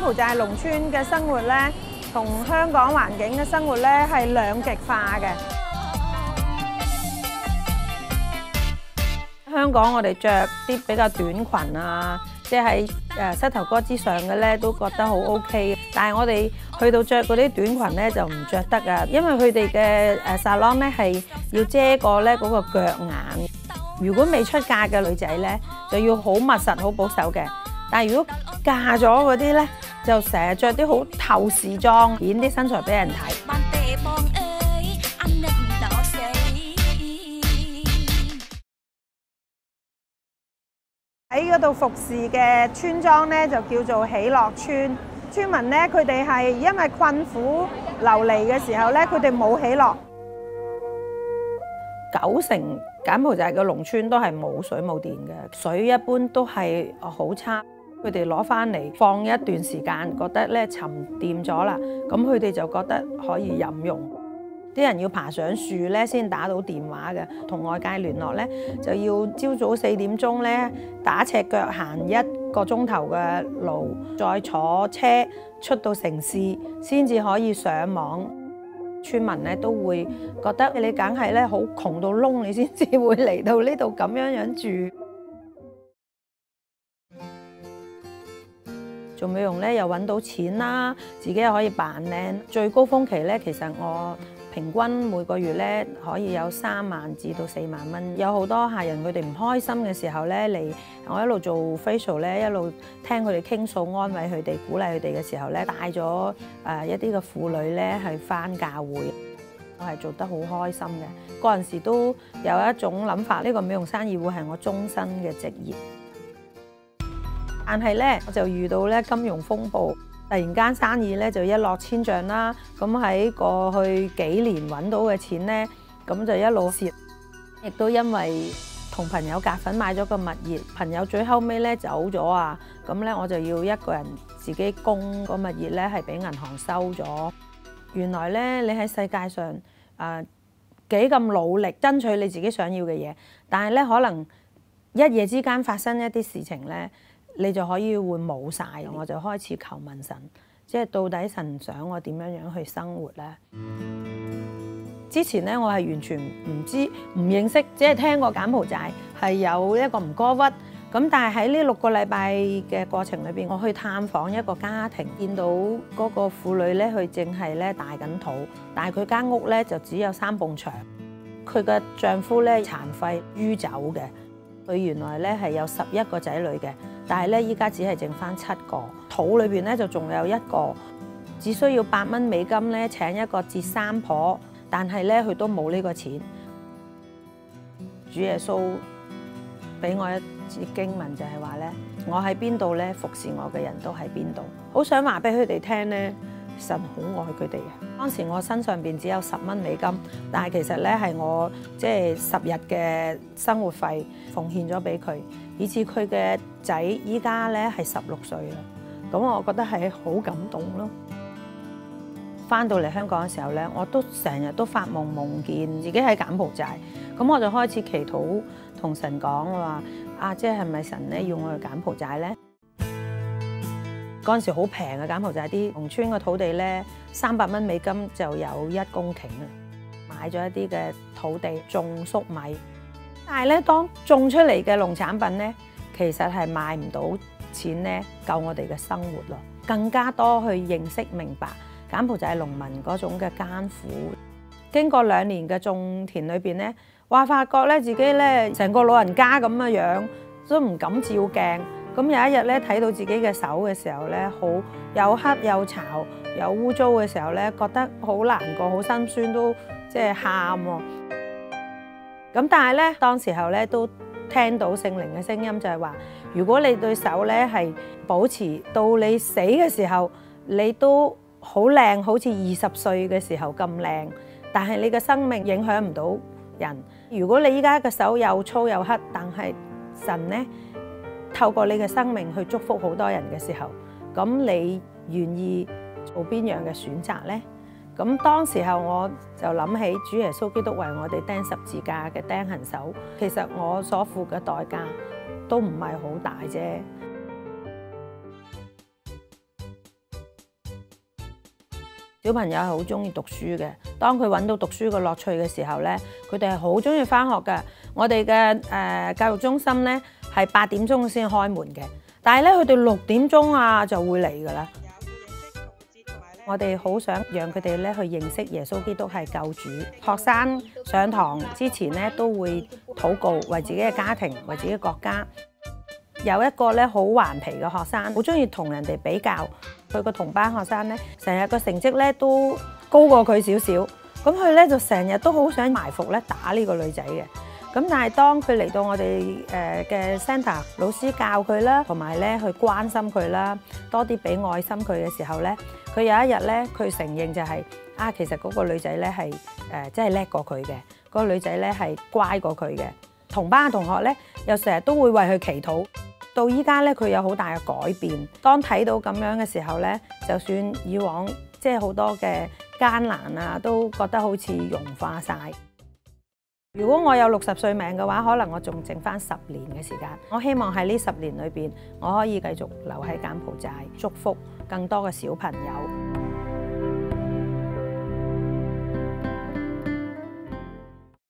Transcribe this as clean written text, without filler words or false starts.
埔寨農村嘅生活咧，同香港環境嘅生活咧係兩極化嘅。香港我哋着啲比較短裙啊，即係喺膝頭哥之上嘅咧，都覺得好 OK。但係我哋去到着嗰啲短裙咧就唔着得啊，因為佢哋嘅salon咧係要遮過咧嗰個腳眼。如果未出嫁嘅女仔咧，就要好密實、好保守嘅。但係如果嫁咗嗰啲咧，就成日着啲好透視裝，顯啲身材俾人睇。喺嗰度服侍嘅村莊咧，就叫做喜樂村。村民咧，佢哋係因為困苦流離嘅時候咧，佢哋冇喜樂。90%柬埔寨嘅農村都係冇水冇電嘅，水一般都係好差。佢哋攞翻嚟放一段時間，覺得咧沉澱咗啦，咁佢哋就覺得可以飲用。啲人要爬上樹咧先打到電話嘅，同外界聯絡咧就要朝早4點鐘咧打赤腳行1個鐘頭嘅路，再坐車出到城市先至可以上網。村民咧都會覺得你梗係咧好窮到窿，你先至會嚟到呢度咁樣住。做美容咧又揾到錢啦，自己又可以扮靚。最高峰期咧，其實我平均每個月咧可以有3萬至到4萬蚊。有好多客人佢哋唔開心嘅時候咧嚟，我一路做 facial 咧，一路聽佢哋傾訴，安慰佢哋，鼓勵佢哋嘅時候咧，帶咗一啲嘅婦女咧係返教會，我係做得好開心嘅。嗰陣時都有一種諗法，呢個美容生意會係我終身嘅職業。但係咧，我就遇到咧金融風暴，突然間生意咧就一落千丈啦。咁喺過去幾年揾到嘅錢咧，咁就一路蝕。亦都因為同朋友夾份買咗個物業，朋友最後尾咧走咗啊，咁咧我就要一個人自己供個物業咧，係俾銀行收咗。原來咧，你喺世界上幾咁努力爭取你自己想要嘅嘢，但係咧可能一夜之間發生一啲事情咧。你就可以會冇晒，我就開始求問神，即係到底神想我點樣去生活呢？之前咧我係完全唔知、唔認識，只係聽過柬埔寨係有一個吳哥窟，咁但係喺呢6個禮拜嘅過程裏邊，我去探訪一個家庭，見到嗰個婦女咧，佢正係咧大緊肚，但係佢間屋咧就只有3埲牆，佢嘅丈夫咧殘廢酗酒嘅，佢原來咧係有11個仔女嘅。但係咧，依家只係剩翻7個，肚裏邊咧就仲有1個，只需要8蚊美金咧請一個接生婆，但係咧佢都冇呢個錢。主耶穌俾我一節經文就係話咧，我喺邊度咧服侍我嘅人都喺邊度。好想話俾佢哋聽咧，神好愛佢哋嘅。當時我身上邊只有10蚊美金，但係其實咧係我即係10日嘅生活費奉獻咗俾佢。以至佢嘅仔依家咧係16歲啦，咁我覺得係好感動咯。翻到嚟香港嘅時候咧，我都成日都發夢，夢見自己喺柬埔寨，咁我就開始祈禱同神講話即係咪神咧要我去柬埔寨咧？嗰陣時好平嘅柬埔寨啲農村嘅土地咧，300蚊美金就有1公頃啊！買咗一啲嘅土地種粟米。但係咧，當種出嚟嘅農產品咧，其實係賣唔到錢咧，夠我哋嘅生活咯。更加多去認識明白柬埔寨農民嗰種嘅艱苦。經過2年嘅種田裏邊咧，發覺咧自己咧成個老人家咁嘅樣，都唔敢照鏡。咁有一日咧睇到自己嘅手嘅時候咧，好又黑又巢又污糟嘅時候咧，覺得好難過、好心酸，都即係喊喎。咁但係咧，當時候咧都聽到聖靈嘅聲音，就係話：如果你對手咧係保持到你死嘅時候，你都好靚，好似20歲嘅時候咁靚，但係你嘅生命影響唔到人。如果你依家嘅手又粗又黑，但係神咧透過你嘅生命去祝福好多人嘅時候，咁你願意做邊樣嘅選擇咧？咁當時候我就諗起主耶穌基督為我哋釘十字架嘅釘痕手，其實我所付嘅代價都唔係好大啫。小朋友係好中意讀書嘅。當佢揾到讀書嘅樂趣嘅時候咧，佢哋係好中意返學嘅。我哋嘅教育中心咧係8點鐘先開門嘅，但係咧佢哋6點鐘啊就會嚟㗎啦。我哋好想讓佢哋咧去認識耶穌基督係救主。學生上堂之前咧都會禱告，為自己嘅家庭，為自己嘅國家。有一個咧好頑皮嘅學生，好中意同人哋比較。佢個同班學生咧，成日個成績咧都高過佢少少。咁佢咧就成日都好想埋伏咧打呢個女仔嘅。咁但係當佢嚟到我哋嘅 centre， 老師教佢啦，同埋咧去關心佢啦，多啲俾愛心佢嘅時候咧，佢有一日咧，佢承認就係其實嗰個女仔咧係真係叻過佢嘅，嗰個女仔咧係乖過佢嘅。同班嘅同學咧又成日都會為佢祈禱。到依家咧，佢有好大嘅改變。當睇到咁樣嘅時候咧，就算以往即係好多嘅艱難啊，都覺得好似融化晒。如果我有60歲命嘅話，可能我仲剩返10年嘅時間。我希望喺呢10年裏邊，我可以繼續留喺柬埔寨，祝福更多嘅小朋友。